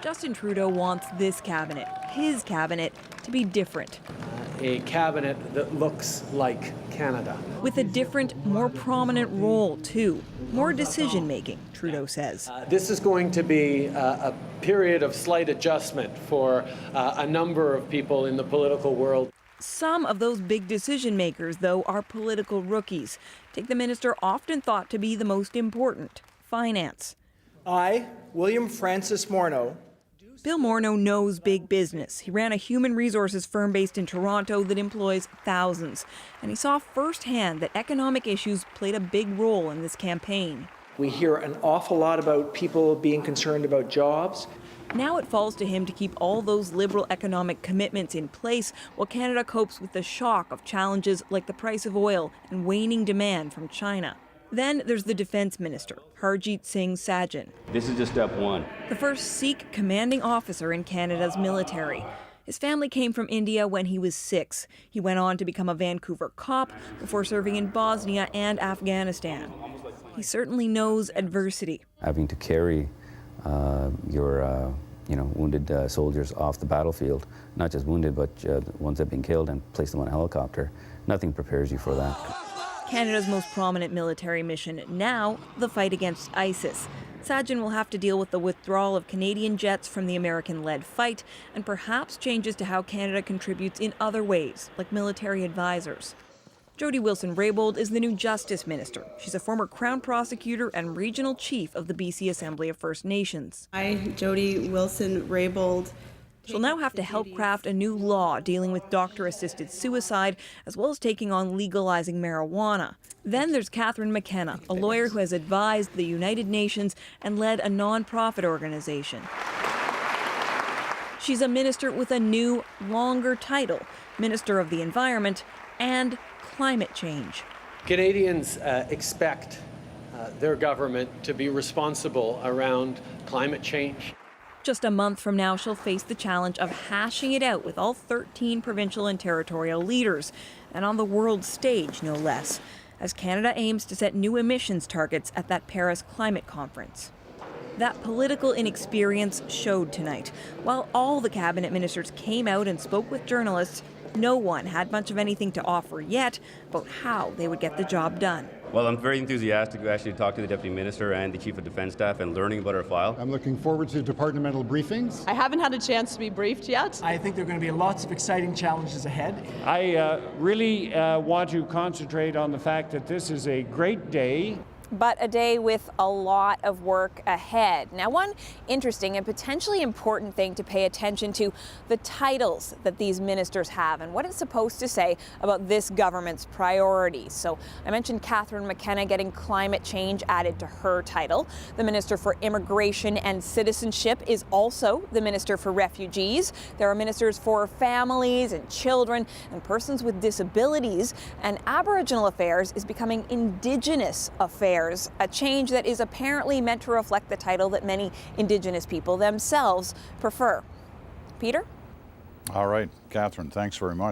Justin Trudeau wants this cabinet, his cabinet, to be different. A cabinet that looks like Canada. With a different, more prominent role, too. More decision-making, Trudeau says. This is going to be a period of slight adjustment for a number of people in the political world. Some of those big decision-makers, though, are political rookies. Take the minister often thought to be the most important, finance. I, William Francis Morneau. Bill Morneau knows big business. He ran a human resources firm based in Toronto that employs thousands. And he saw firsthand that economic issues played a big role in this campaign. We hear an awful lot about people being concerned about jobs. Now it falls to him to keep all those liberal economic commitments in place while Canada copes with the shock of challenges like the price of oil and waning demand from China. Then there's the defense minister, Harjit Singh Sajjan. This is just step one. The first Sikh commanding officer in Canada's military. His family came from India when he was 6. He went on to become a Vancouver cop before serving in Bosnia and Afghanistan. He certainly knows adversity. Having to carry your wounded soldiers off the battlefield, not just wounded, but ones that have been killed, and place them on a helicopter, nothing prepares you for that. Canada's most prominent military mission now, the fight against ISIS. Sajjan will have to deal with the withdrawal of Canadian jets from the American-led fight and perhaps changes to how Canada contributes in other ways, like military advisors. Jody Wilson-Raybould is the new Justice Minister. She's a former Crown Prosecutor and Regional Chief of the BC Assembly of First Nations. I, Jody Wilson-Raybould. She'll now have to help craft a new law dealing with doctor-assisted suicide, as well as taking on legalizing marijuana. Then there's Catherine McKenna, a lawyer who has advised the United Nations and led a non-profit organization. She's a minister with a new, longer title, Minister of the Environment and Climate Change. Canadians expect their government to be responsible around climate change. Just a month from now, she'll face the challenge of hashing it out with all 13 provincial and territorial leaders, and on the world stage, no less, as Canada aims to set new emissions targets at that Paris climate conference. That political inexperience showed tonight. While all the cabinet ministers came out and spoke with journalists, no one had much of anything to offer yet about how they would get the job done. Well, I'm very enthusiastic to actually talk to the Deputy Minister and the Chief of Defence Staff and learning about our file. I'm looking forward to departmental briefings. I haven't had a chance to be briefed yet. I think there are going to be lots of exciting challenges ahead. I really want to concentrate on the fact that this is a great day. But a day with a lot of work ahead. Now, one interesting and potentially important thing to pay attention to, the titles that these ministers have and what it's supposed to say about this government's priorities. So I mentioned Catherine McKenna getting climate change added to her title. The Minister for Immigration and Citizenship is also the Minister for Refugees. There are ministers for families and children and persons with disabilities. And Aboriginal Affairs is becoming Indigenous Affairs. A change that is apparently meant to reflect the title that many Indigenous people themselves prefer. Peter? All right, Catherine, thanks very much.